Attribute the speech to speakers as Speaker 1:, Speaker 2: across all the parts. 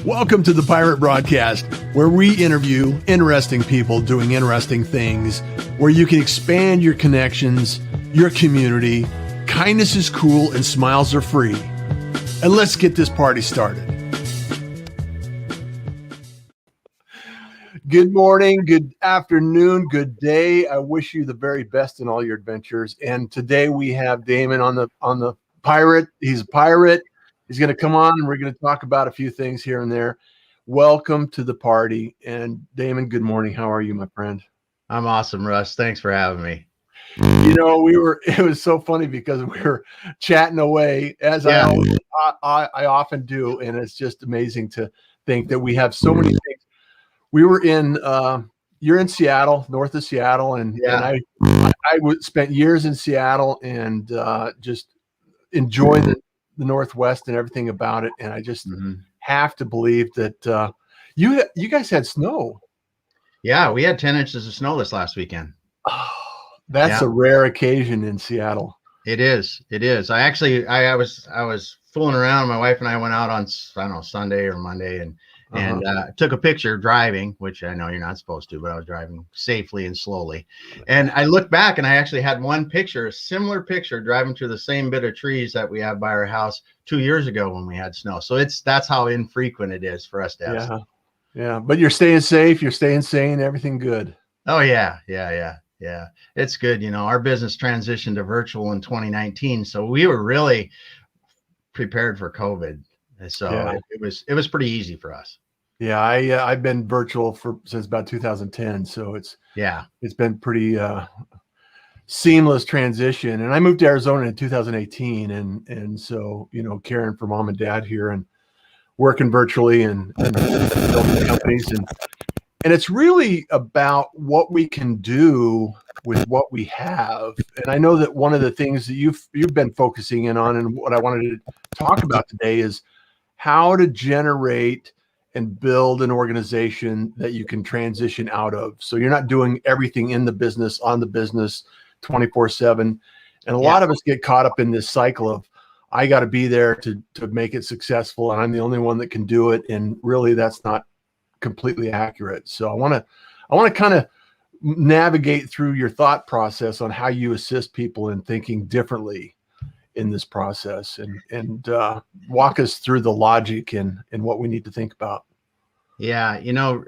Speaker 1: Welcome to the Pirate Broadcast, where we interview interesting people doing interesting things, where you can expand your connections, your community. Kindness is cool and smiles are free. And let's get this party started. Good morning, good afternoon, good day. I wish you the very best in all your adventures. And today we have Damon on the Pirate. He's a pirate. He's going to come on and we're going to talk about a few things here and there. Welcome to the party. And Damon, good morning. How are you, my friend?
Speaker 2: I'm awesome, Russ. Thanks for having me.
Speaker 1: You know, it was so funny because we were chatting away as I often do. And it's just amazing to think that we have so many things. We were you're in Seattle, north of Seattle. And I spent years in Seattle and just enjoy the Northwest and everything about it. And I just have to believe that you guys had snow.
Speaker 2: Yeah, we had 10 inches of snow this last weekend.
Speaker 1: Oh, that's a rare occasion in Seattle.
Speaker 2: It is. I was fooling around. My wife and I went out on, I don't know, Sunday or Monday and took a picture driving, which I know you're not supposed to, but I was driving safely and slowly. And I looked back and I actually had one picture, a similar picture, driving through the same bit of trees that we have by our house 2 years ago when we had snow. So that's how infrequent it is for us to have snow.
Speaker 1: Yeah. But you're staying safe, you're staying sane, everything good.
Speaker 2: Oh yeah. It's good. You know, our business transitioned to virtual in 2019. So we were really prepared for COVID. So it was pretty easy for us.
Speaker 1: Yeah, I've been virtual since about 2010, so it's been pretty seamless transition. And I moved to Arizona in 2018, and so caring for mom and dad here and working virtually and building companies and it's really about what we can do with what we have. And I know that one of the things that you've been focusing in on and what I wanted to talk about today is how to generate and build an organization that you can transition out of. So you're not doing everything in the business, on the business 24/7. And a lot of us get caught up in this cycle of, I got to be there to make it successful. And I'm the only one that can do it. And really that's not completely accurate. So I want to kind of navigate through your thought process on how you assist people in thinking differently in this process and walk us through the logic and what we need to think about.
Speaker 2: Yeah.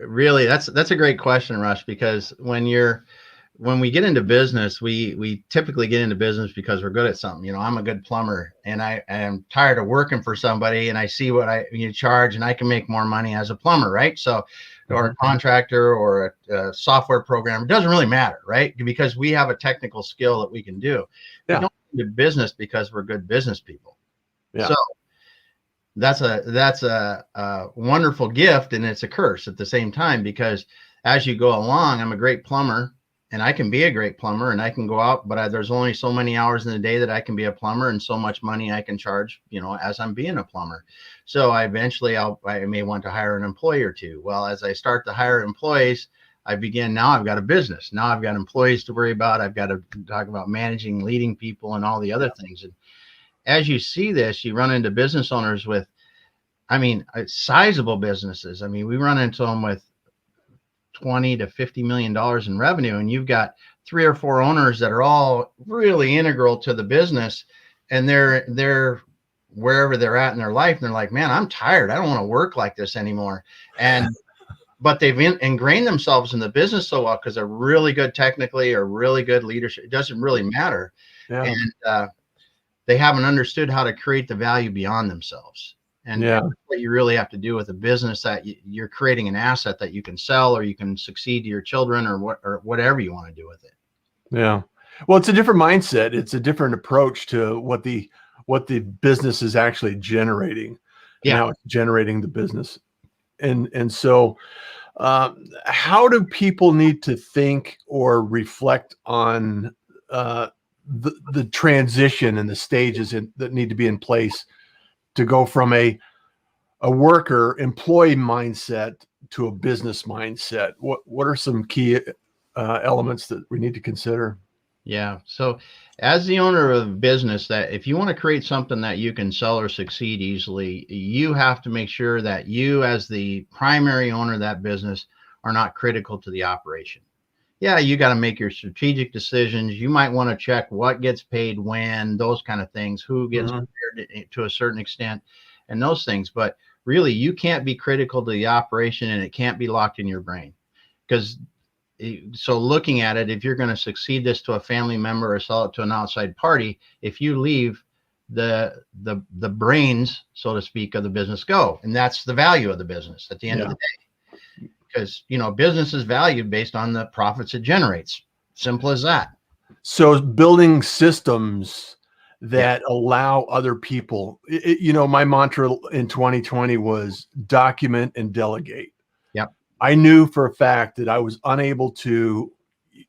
Speaker 2: Really that's a great question, Russ, because when we get into business, we typically get into business because we're good at something. I'm a good plumber and I am tired of working for somebody and I see what you charge and I can make more money as a plumber. Right. So, or a contractor or a software programmer, it doesn't really matter. Right. Because we have a technical skill that we can do. We don't do business because we're good business people. Yeah. So that's a wonderful gift and it's a curse at the same time, because as you go along, I'm a great plumber and I can be a great plumber and I can go out, but there's only so many hours in the day that I can be a plumber and so much money I can charge, as I'm being a plumber. So I may want to hire an employee or two. Well, as I start to hire employees, now I've got a business. Now I've got employees to worry about. I've got to talk about managing, leading people and all the other things. And as you see this, you run into business owners with, sizable businesses. We run into them with $20 to $50 million in revenue. And you've got 3 or 4 owners that are all really integral to the business. And they're wherever they're at in their life. And they're like, man, I'm tired. I don't want to work like this anymore. But they've ingrained themselves in the business so well because they're really good technically or really good leadership. It doesn't really matter. Yeah. And they haven't understood how to create the value beyond themselves. And that's what you really have to do with a business, that you're creating an asset that you can sell or you can succeed to your children or whatever you want to do with it.
Speaker 1: Yeah. Well, it's a different mindset. It's a different approach to what the business is actually generating. Yeah. Now it's generating the business. And so how do people need to think or reflect on the transition and the stages that need to be in place to go from a worker employee mindset to a business mindset? What are some key elements that we need to consider?
Speaker 2: Yeah. So as the owner of a business, that if you want to create something that you can sell or succeed easily, you have to make sure that you, as the primary owner of that business, are not critical to the operation. Yeah, you got to make your strategic decisions. You might want to check what gets paid when, those kind of things, who gets paid to a certain extent, and those things. But really, you can't be critical to the operation, and it can't be locked in your brain. Because so looking at it, if you're going to succeed this to a family member or sell it to an outside party, if you leave, the brains, so to speak, of the business go, and that's the value of the business at the end of the day. Because business is valued based on the profits it generates. Simple as that.
Speaker 1: So building systems that allow other people, my mantra in 2020 was document and delegate.
Speaker 2: Yep.
Speaker 1: I knew for a fact that I was unable to,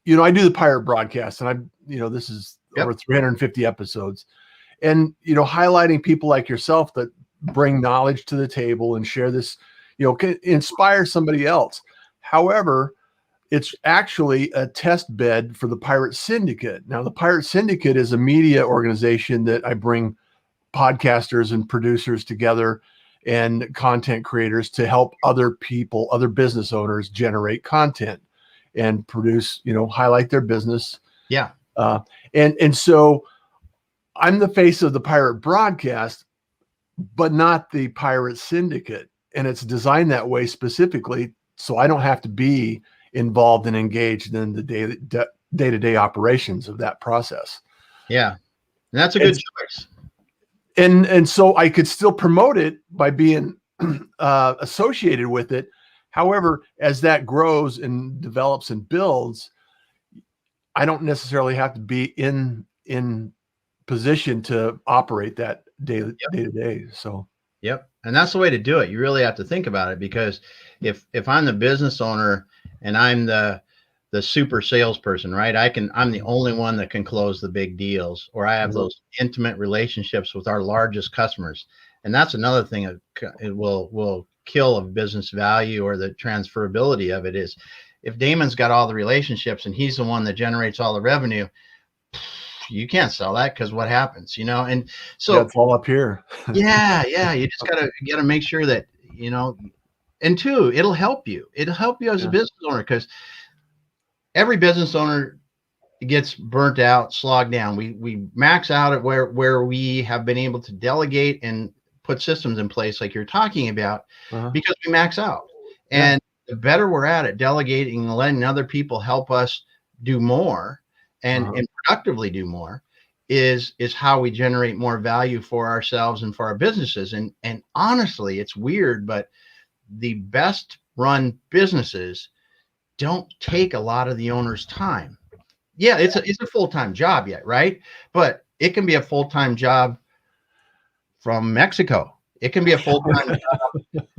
Speaker 1: I do the pirate broadcast, and this is over 350 episodes, and, highlighting people like yourself that bring knowledge to the table and share this, can inspire somebody else. However, it's actually a test bed for the Pirate Syndicate. Now, the Pirate Syndicate is a media organization that I bring podcasters and producers together and content creators to help other people, other business owners generate content and produce, highlight their business.
Speaker 2: Yeah.
Speaker 1: And so I'm the face of the Pirate Broadcast, but not the Pirate Syndicate. And it's designed that way specifically so I don't have to be involved and engaged in the day-to-day operations of that process.
Speaker 2: Yeah. And that's a good choice.
Speaker 1: And so I could still promote it by being associated with it. However, as that grows and develops and builds, I don't necessarily have to be in position to operate that day to day. So.
Speaker 2: Yep. And that's the way to do it. You really have to think about it, because if I'm the business owner and I'm the super salesperson, right? I'm the only one that can close the big deals, or I have those intimate relationships with our largest customers. And that's another thing that it will kill a business value, or the transferability of it, is if Damon's got all the relationships and he's the one that generates all the revenue, you can't sell that, because what happens, and so
Speaker 1: it's all up here.
Speaker 2: yeah. You just gotta make sure that, and two, it'll help you as a business owner, because every business owner gets burnt out, slogged down. We max out at where we have been able to delegate and put systems in place like you're talking about, because we max out. And the better we're at delegating and letting other people help us do more and productively do more is how we generate more value for ourselves and for our businesses. And honestly, it's weird, but the best run businesses don't take a lot of the owner's time. Yeah, it's a full-time job yet, right? But it can be a full-time job from Mexico. It can be a full-time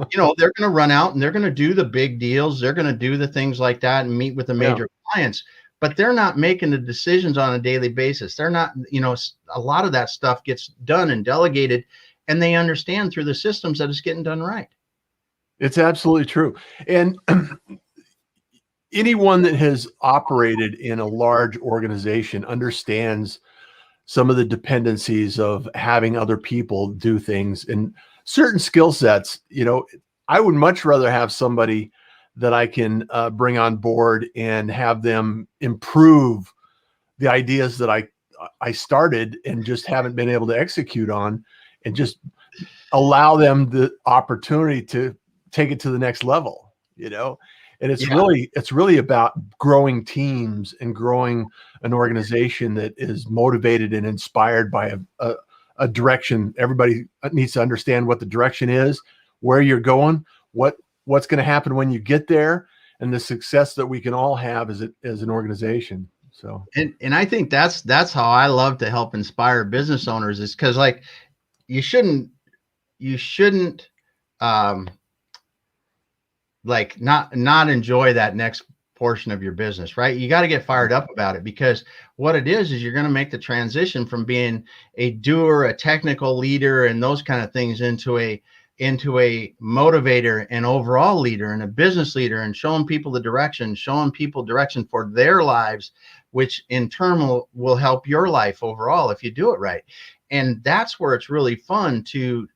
Speaker 2: job. They're going to run out and they're going to do the big deals. They're going to do the things like that and meet with the major clients, but they're not making the decisions on a daily basis. They're not, a lot of that stuff gets done and delegated, and they understand through the systems that it's getting done right.
Speaker 1: It's absolutely true. And anyone that has operated in a large organization understands some of the dependencies of having other people do things and certain skill sets. I would much rather have somebody that I can bring on board and have them improve the ideas that I started and just haven't been able to execute on, and just allow them the opportunity to take it to the next level, And it's really about growing teams and growing an organization that is motivated and inspired by a direction. Everybody needs to understand what the direction is, where you're going, what's going to happen when you get there, and the success that we can all have as an organization. So,
Speaker 2: and I think that's how I love to help inspire business owners, is because you shouldn't not enjoy that next portion of your business, right? You got to get fired up about it, because what it is you're going to make the transition from being a doer, a technical leader, and those kind of things into a into a motivator and overall leader and a business leader, and showing people direction for their lives, which in turn will help your life overall if you do it right. And that's where it's really fun to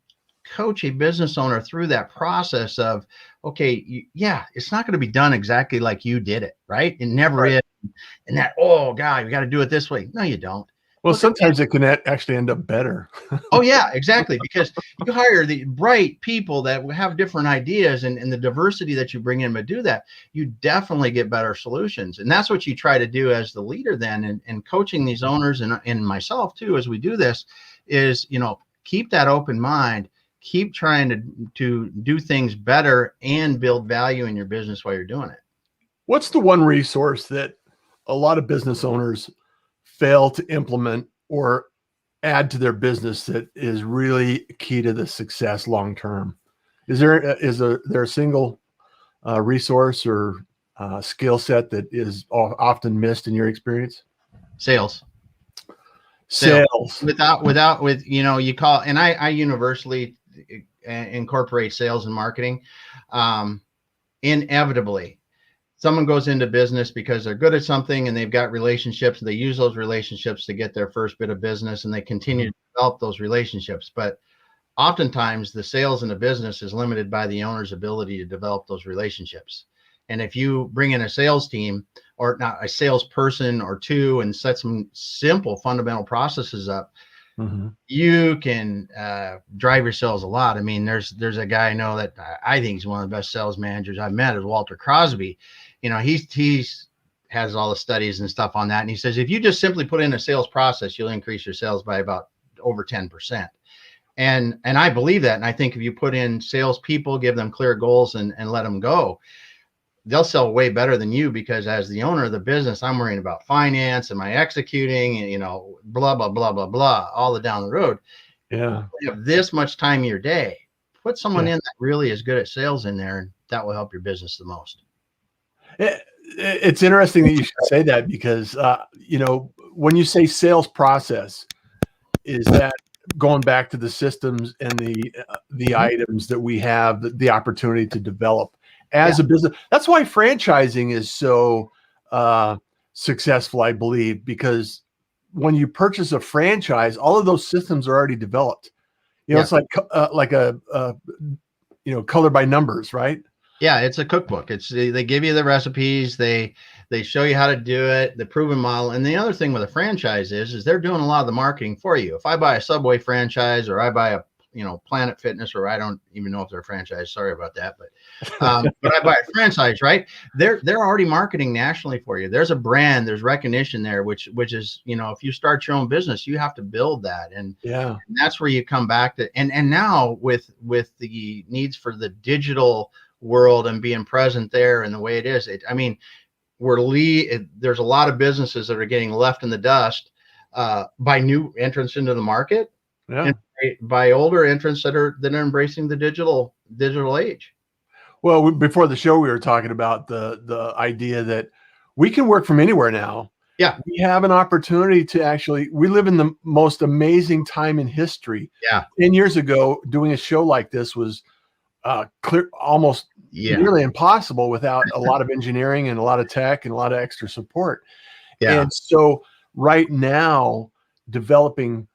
Speaker 2: coach a business owner through that process of, okay, yeah, it's not going to be done exactly like you did it, right? It never is. And that, oh God, you got to do it this way. No, you don't.
Speaker 1: Well, sometimes it can actually end up better.
Speaker 2: Oh yeah, exactly. Because you hire the bright people that have different ideas, and the diversity that you bring in to do that, you definitely get better solutions. And that's what you try to do as the leader then, and coaching these owners and myself too, as we do this, is, keep that open mind, keep trying to do things better and build value in your business while you're doing it.
Speaker 1: What's the one resource that a lot of business owners fail to implement or add to their business that is really key to the success long term? Is there a single resource or skill set that is often missed in your experience?
Speaker 2: Sales. With you call, and I universally incorporate sales and marketing. Inevitably, someone goes into business because they're good at something and they've got relationships, and they use those relationships to get their first bit of business, and they continue to develop those relationships. But oftentimes the sales in a business is limited by the owner's ability to develop those relationships. And if you bring in a sales team, or not a salesperson or two, and set some simple fundamental processes up, you can drive your sales a lot. I mean, there's a guy I know that I think is one of the best sales managers I've met, is Walter Crosby. He's has all the studies and stuff on that. And he says, if you just simply put in a sales process, you'll increase your sales by about over 10%. And I believe that. And I think if you put in salespeople, give them clear goals and let them go, they'll sell way better than you, because as the owner of the business, I'm worrying about finance, am I executing, and blah, blah, blah, blah, blah, all the down the road.
Speaker 1: Yeah.
Speaker 2: You have this much time in your day, put someone in that really is good at sales in there, and that will help your business the most.
Speaker 1: It's interesting that you should say that, because, when you say sales process, is that going back to the systems and the items that we have the opportunity to develop as a business? That's why franchising is so successful, I believe, because when you purchase a franchise, all of those systems are already developed. It's like a color by numbers, right?
Speaker 2: Yeah, it's a cookbook. They give you the recipes, they show you how to do it, the proven model. And the other thing with a franchise is they're doing a lot of the marketing for you. If I buy a Subway franchise, or I buy a Planet Fitness, or I don't even know if they're a franchise, sorry about that, but I buy a franchise, right? They're already marketing nationally for you. There's a brand, there's recognition there, which is, if you start your own business, you have to build that. And that's where you come back to, and now with the needs for the digital world and being present there and the way it is, there's a lot of businesses that are getting left in the dust by new entrants into the market, and by older entrants that are embracing the digital age.
Speaker 1: Well, before the show, we were talking about the idea that we can work from anywhere now.
Speaker 2: Yeah,
Speaker 1: we have an opportunity to we live in the most amazing time in history.
Speaker 2: Yeah,
Speaker 1: 10 years ago, doing a show like this was almost nearly impossible without a lot of engineering and a lot of tech and a lot of extra support. And so right now, developing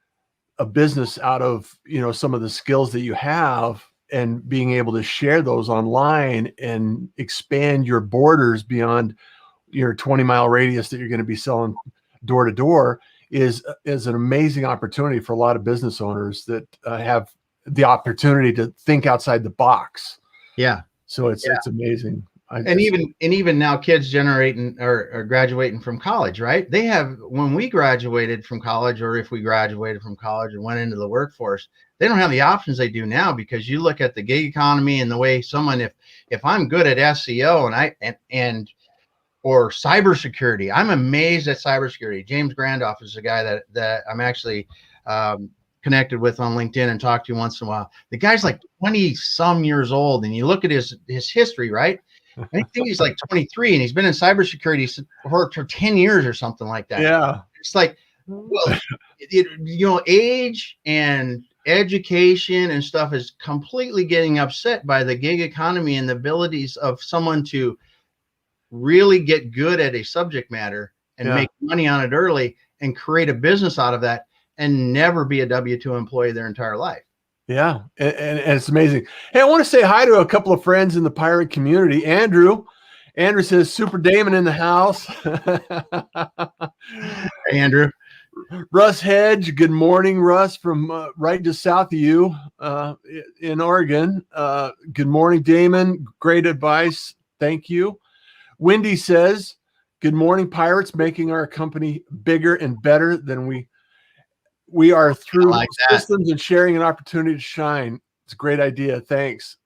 Speaker 1: a business out of some of the skills that you have, and being able to share those online and expand your borders beyond your 20-mile radius that you're going to be selling door to door is an amazing opportunity for a lot of business owners that have the opportunity to think outside the box.
Speaker 2: Yeah.
Speaker 1: So it's amazing.
Speaker 2: And even now, kids generating or graduating from college, right? When we graduated from college, or if we graduated from college and went into the workforce, they don't have the options they do now, because you look at the gig economy and the way someone, if I'm good at SEO or cybersecurity, I'm amazed at cybersecurity. James Grandoff is a guy that I'm actually connected with on LinkedIn and talk to once in a while. The guy's like 20 some years old, and you look at his history, right? I think he's like 23, and he's been in cybersecurity for 10 years or something like that.
Speaker 1: Yeah.
Speaker 2: It's like, well, age and education and stuff is completely getting upset by the gig economy and the abilities of someone to really get good at a subject matter and make money on it early and create a business out of that and never be a W-2 employee their entire life.
Speaker 1: Yeah. And it's amazing. Hey, I want to say hi to a couple of friends in the pirate community. Andrew says, Super Damon in the house.
Speaker 2: Hey, Andrew.
Speaker 1: Russ Hedge. Good morning, Russ, from right just south of you in Oregon. Good morning, Damon. Great advice. Thank you. Wendy says, good morning, pirates, making our company bigger and better than we are through systems and sharing an opportunity to shine. It's a great idea. Thanks.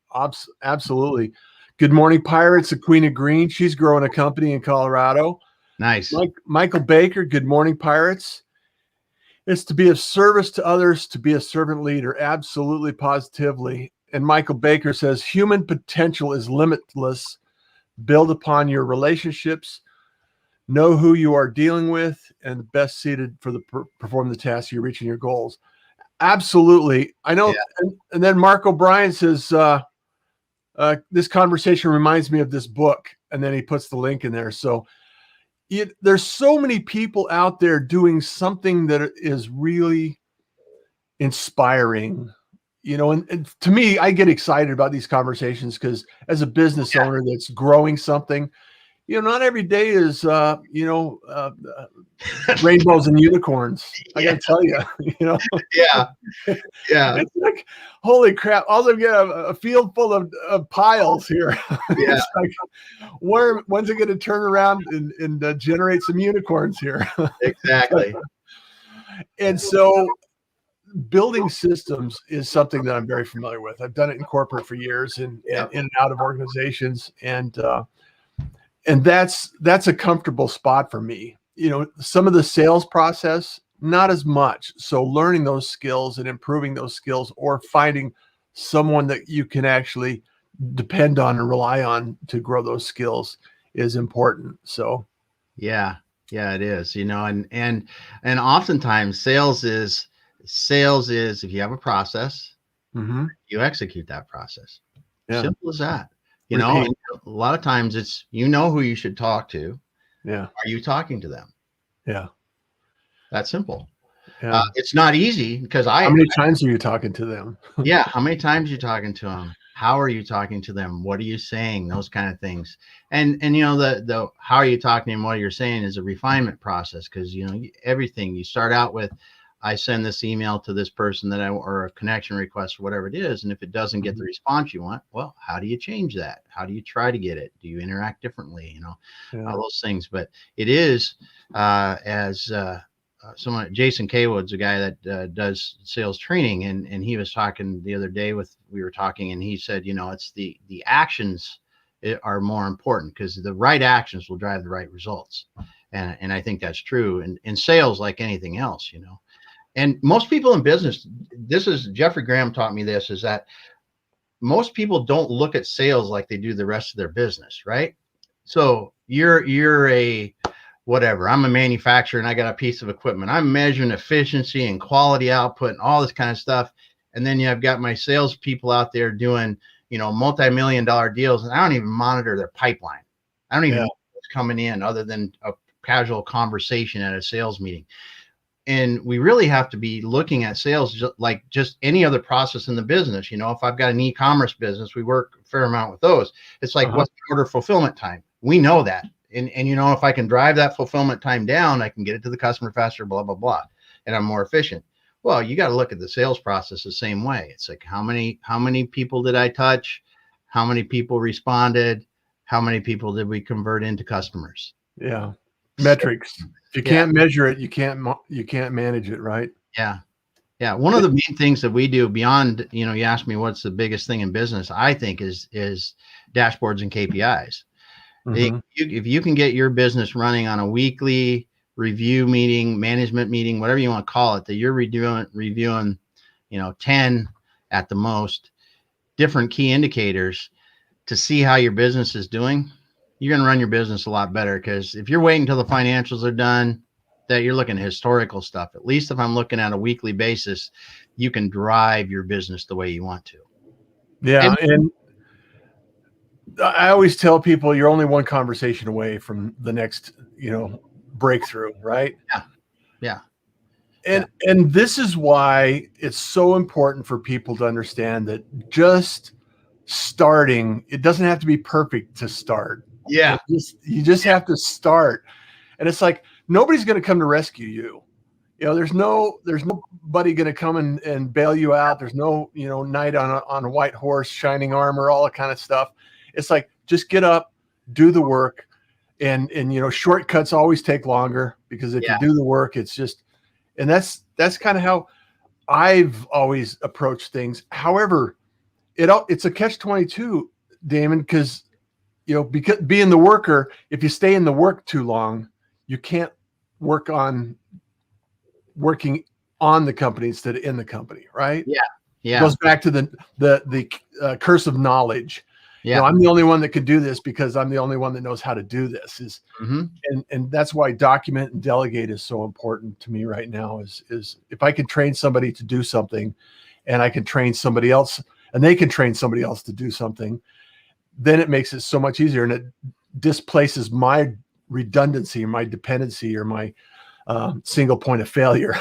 Speaker 1: Absolutely. Good morning, pirates. The Queen of Green. She's growing a company in Colorado.
Speaker 2: Nice.
Speaker 1: Michael Baker. Good morning, pirates. It's to be of service to others, to be a servant leader. Absolutely, positively. And Michael Baker says, human potential is limitless. Build upon your relationships. Know who you are dealing with and best suited for perform the task you're reaching your goals. Absolutely. I know. Yeah. And then Mark O'Brien says, this conversation reminds me of this book. And then he puts the link in there. So there's so many people out there doing something that is really inspiring, and to me, I get excited about these conversations because as a business owner that's growing something, not every day is, rainbows and unicorns. I got to tell you,
Speaker 2: Yeah.
Speaker 1: It's like, holy crap. Also get a field full of piles here.
Speaker 2: Yeah.
Speaker 1: It's like, when's it going to turn around and generate some unicorns here?
Speaker 2: Exactly.
Speaker 1: And so building systems is something that I'm very familiar with. I've done it in corporate for years and in and out of organizations. And that's a comfortable spot for me. Some of the sales process, not as much. So learning those skills and improving those skills, or finding someone that you can actually depend on and rely on to grow those skills is important. So
Speaker 2: yeah, it is, and oftentimes sales is if you have a process, you execute that process. Yeah. Simple as that. And a lot of times it's, who you should talk to.
Speaker 1: Yeah.
Speaker 2: Are you talking to them?
Speaker 1: Yeah.
Speaker 2: That's simple. Yeah. It's not easy because
Speaker 1: how many times are you talking to them?
Speaker 2: Yeah. How many times are you talking to them? How are you talking to them? What are you saying? Those kind of things. And the how are you talking to them? What you're saying is a refinement process. Cause everything you start out with, I send this email to this person or a connection request or whatever it is. And if it doesn't get the response you want, well, how do you change that? How do you try to get it? Do you interact differently? All those things. But it is someone, Jason Kaywood's a guy that does sales training. And he was talking the other day we were talking and he said, it's the actions are more important because the right actions will drive the right results. And I think that's true. And in sales, like anything else, And most people in business, Jeffrey Graham taught me this, is that most people don't look at sales like they do the rest of their business, right? So you're a whatever, I'm a manufacturer and I got a piece of equipment. I'm measuring efficiency and quality output and all this kind of stuff. And then I've got my sales people out there doing, multi-million-dollar deals, and I don't even monitor their pipeline. I don't even know what's coming in other than a casual conversation at a sales meeting. And we really have to be looking at sales like just any other process in the business. If I've got an e-commerce business, we work a fair amount with those. It's like, what's the order fulfillment time? We know that. And if I can drive that fulfillment time down, I can get it to the customer faster, blah, blah, blah, and I'm more efficient. Well, you got to look at the sales process the same way. It's like, how many people did I touch? How many people responded? How many people did we convert into customers?
Speaker 1: Yeah. Metrics. If you can't measure it, you can't manage it, right?
Speaker 2: Yeah. One of the main things that we do beyond, you asked me what's the biggest thing in business, I think is dashboards and KPIs. If you can get your business running on a weekly review meeting, management meeting, whatever you want to call it, that you're reviewing, 10 at the most different key indicators to see how your business is doing, you're going to run your business a lot better. Because if you're waiting until the financials are done, that you're looking at historical stuff. At least if I'm looking at a weekly basis, you can drive your business the way you want to.
Speaker 1: Yeah. And I always tell people you're only one conversation away from the next, breakthrough, right?
Speaker 2: Yeah.
Speaker 1: And this is why it's so important for people to understand that just starting, it doesn't have to be perfect to start.
Speaker 2: Yeah.
Speaker 1: You just have to start. And it's like, nobody's going to come to rescue you. There's nobody going to come and bail you out. There's no, knight on a white horse, shining armor, all that kind of stuff. It's like, just get up, do the work. And shortcuts always take longer, because if you do the work, it's just, and that's kind of how I've always approached things. However, it's a catch-22, Damon, because being the worker, if you stay in the work too long, you can't working on the company instead of in the company, right?
Speaker 2: Yeah.
Speaker 1: It goes back to the curse of knowledge.
Speaker 2: Yeah.
Speaker 1: I'm the only one that could do this because I'm the only one that knows how to do this. And that's why document and delegate is so important to me right now. Is if I can train somebody to do something, and I can train somebody else, and they can train somebody else to do something, then it makes it so much easier, and it displaces my redundancy, or my dependency, or my single point of failure.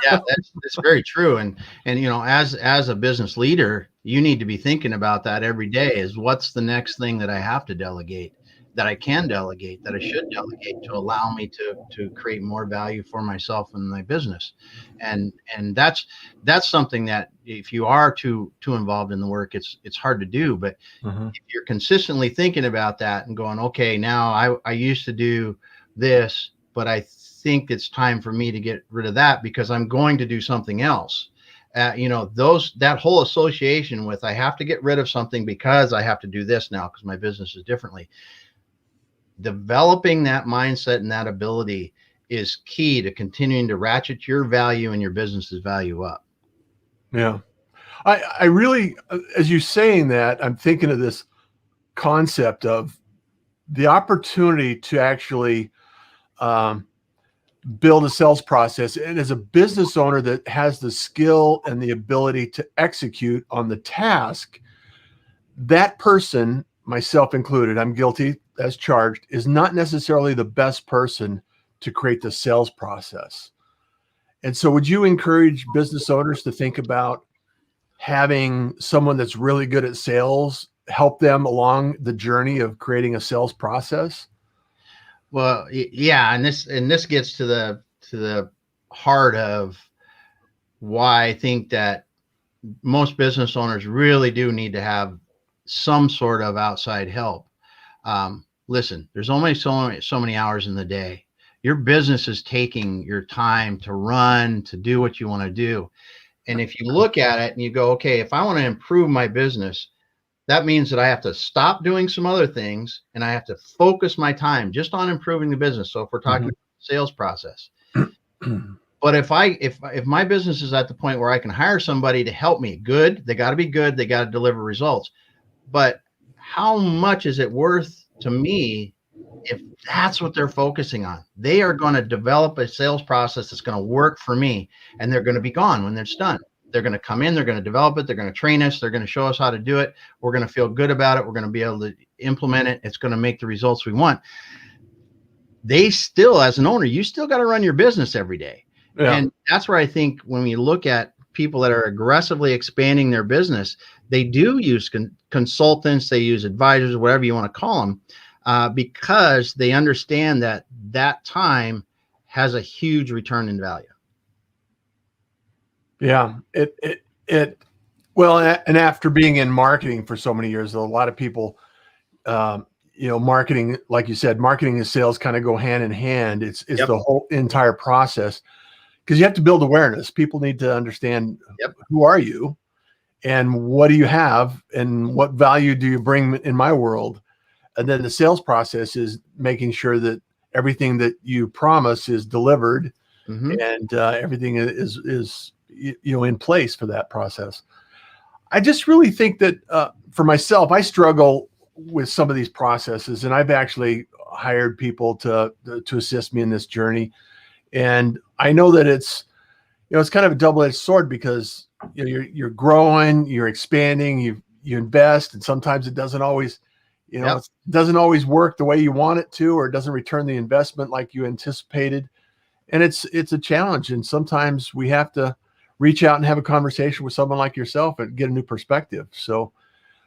Speaker 2: Yeah, that's very true. And as a business leader, you need to be thinking about that every day. Is what's the next thing that I have to delegate, that I can delegate, that I should delegate, to allow me to create more value for myself and my business. And that's something that, if you are too involved in the work, it's hard to do. But if you're consistently thinking about that and going, okay, now I used to do this, but I think it's time for me to get rid of that because I'm going to do something else. That whole association with, I have to get rid of something because I have to do this now because my business is differently. Developing that mindset and that ability is key to continuing to ratchet your value and your business's value up.
Speaker 1: Yeah. I really, as you're saying that, I'm thinking of this concept of the opportunity to actually build a sales process. And as a business owner that has the skill and the ability to execute on the task, that person, myself included, I'm guilty as charged, is not necessarily the best person to create the sales process. And so would you encourage business owners to think about having someone that's really good at sales help them along the journey of creating a sales process?
Speaker 2: Well, yeah, and this gets to the heart of why I think that most business owners really do need to have some sort of outside help. Listen, there's only so many hours in the day. Your business is taking your time to run, to do what you want to do. And if you look at it and you go, okay, if I want to improve my business, that means that I have to stop doing some other things and I have to focus my time just on improving the business. So if we're talking about the sales process, but if my business is at the point where I can hire somebody to help me, good, they got to be good. They got to deliver results. But how much is it worth to me if that's what they're focusing on? They are going to develop a sales process that's going to work for me, and they're going to be gone when it's done. They're going to come in, they're going to develop it, they're going to train us, they're going to show us how to do it. We're going to feel good about it. We're going to be able to implement it. It's going to make the results we want. They still, as an owner, you still got to run your business every day. Yeah. And that's where I think when we look at people that are aggressively expanding their business, they do use consultants, they use advisors, whatever you want to call them, because they understand that time has a huge return in value.
Speaker 1: Yeah, well, and after being in marketing for so many years, a lot of people, marketing, like you said, marketing and sales kind of go hand in hand. It's the whole entire process, because you have to build awareness. People need to understand who are you and what do you have and what value do you bring in my world. And then the sales process is making sure that everything that you promise is delivered, and everything is in place for that process. I just really think that for myself, I struggle with some of these processes, and I've actually hired people to assist me in this journey. And I know that it's it's kind of a double-edged sword because you're growing, you're expanding, you invest, and sometimes it doesn't always, it doesn't always work the way you want it to, or it doesn't return the investment like you anticipated. And it's a challenge. And sometimes we have to reach out and have a conversation with someone like yourself and get a new perspective. So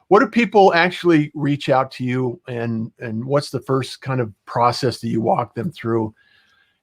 Speaker 1: what do people actually reach out to you, and what's the first kind of process that you walk them through?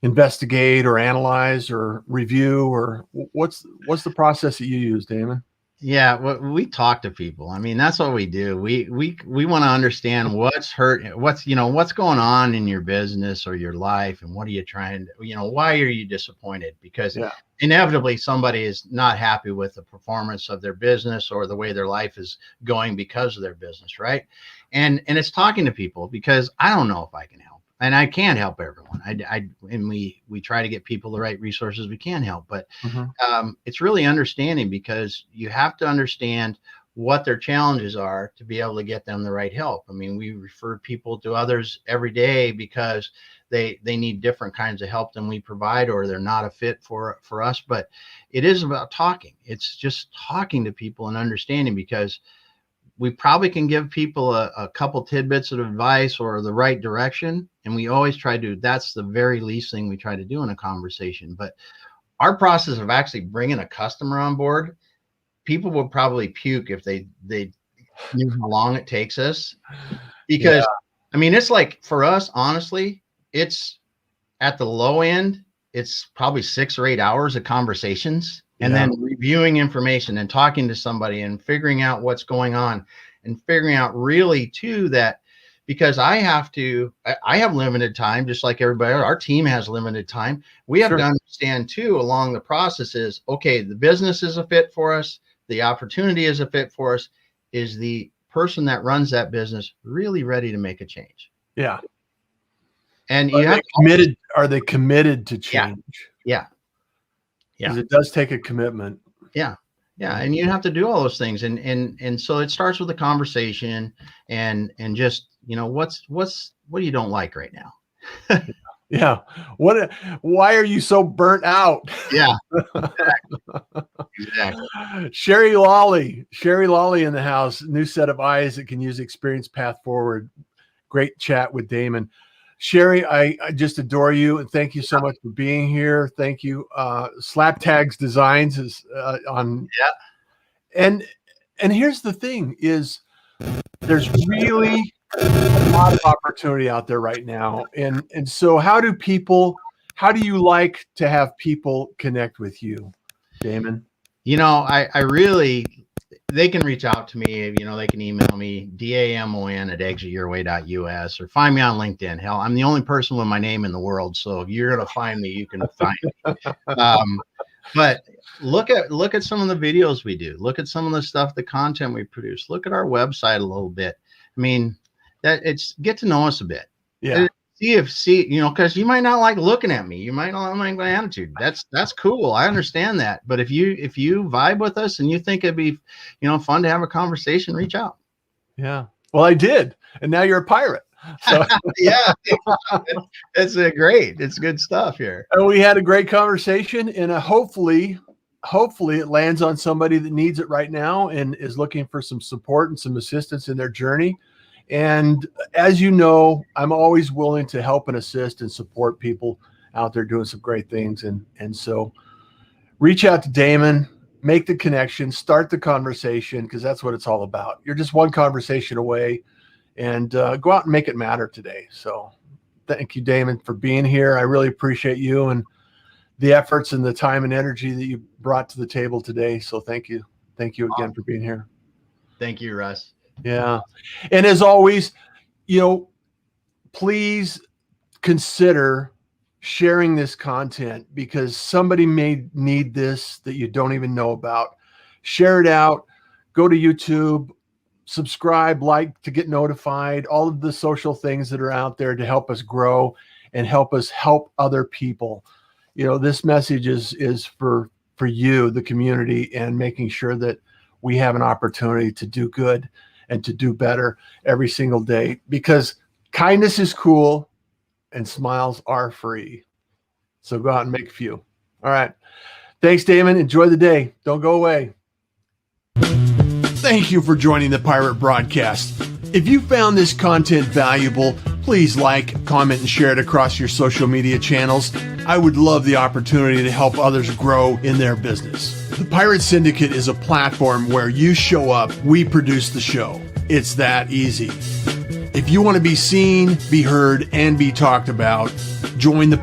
Speaker 1: Investigate or analyze or review, or what's the process that you use, Damon?
Speaker 2: Yeah, we talk to people. I mean, that's what we do. We want to understand what's what's going on in your business or your life, and what are you trying to, why are you disappointed? Because inevitably somebody is not happy with the performance of their business or the way their life is going because of their business, right? And it's talking to people, because I don't know if I can help. And I can't help everyone. And we try to get people the right resources we can help, but it's really understanding, because you have to understand what their challenges are to be able to get them the right help. I mean, we refer people to others every day because they need different kinds of help than we provide, or they're not a fit for us. But it is about talking. It's just talking to people and understanding, because we probably can give people a couple tidbits of advice or the right direction. And we always try to, that's the very least thing we try to do in a conversation. But our process of actually bringing a customer on board, people would probably puke if they knew how long it takes us. Because I mean, it's like, for us, honestly, it's at the low end, it's probably 6 or 8 hours of conversations. And then reviewing information and talking to somebody and figuring out what's going on, and figuring out really too that, because I have limited time, just like everybody, our team has limited time. We have to understand too, along the process is, okay, the business is a fit for us. The opportunity is a fit for us. Is the person that runs that business really ready to make a change?
Speaker 1: Yeah.
Speaker 2: And
Speaker 1: are they committed to change?
Speaker 2: Yeah.
Speaker 1: Because it does take a commitment.
Speaker 2: Yeah. And you have to do all those things. And so it starts with a conversation and just, what you don't like right now?
Speaker 1: Yeah. Why are you so burnt out?
Speaker 2: Yeah. Exactly.
Speaker 1: Sherry Lawley in the house. New set of eyes that can use experience path forward. Great chat with Damon. Sherry, I just adore you, and thank you so much for being here. Thank you. Slap Tags Designs is on. Yeah. And here's the thing: is there's really a lot of opportunity out there right now, and so how do you like to have people connect with you, Damon?
Speaker 2: I really, they can reach out to me. They can email me, damon@exityourway.us, or find me on LinkedIn. Hell, I'm the only person with my name in the world. So if you're going to find me, you can find me. But look at some of the videos we do. Look at some of the stuff, the content we produce. Look at our website a little bit. I mean, get to know us a bit.
Speaker 1: Yeah.
Speaker 2: See, because you might not like looking at me. You might not like my attitude. That's cool. I understand that. But if you vibe with us and you think it'd be, fun to have a conversation, reach out.
Speaker 1: Yeah. Well, I did. And now you're a pirate. So
Speaker 2: yeah, it's great. It's good stuff here.
Speaker 1: And we had a great conversation, and hopefully it lands on somebody that needs it right now and is looking for some support and some assistance in their journey. And as you know, I'm always willing to help and assist and support people out there doing some great things. And so reach out to Damon, make the connection, start the conversation, because that's what it's all about. You're just one conversation away, and go out and make it matter today. So thank you, Damon, for being here. I really appreciate you and the efforts and the time and energy that you brought to the table today. So thank you. Thank you again for being here.
Speaker 2: Thank you, Russ.
Speaker 1: Yeah. And as always, please consider sharing this content, because somebody may need this that you don't even know about. Share it out. Go to YouTube, subscribe, like to get notified, all of the social things that are out there to help us grow and help us help other people. This message is for you, the community, and making sure that we have an opportunity to do good and to do better every single day, because kindness is cool and smiles are free. So go out and make a few. All right. Thanks, Damon. Enjoy the day. Don't go away. Thank you for joining the Pirate Broadcast. If you found this content valuable, please like, comment, and share it across your social media channels. I would love the opportunity to help others grow in their business. The Pirate Syndicate is a platform where you show up, we produce the show. It's that easy. If you want to be seen, be heard, and be talked about, join the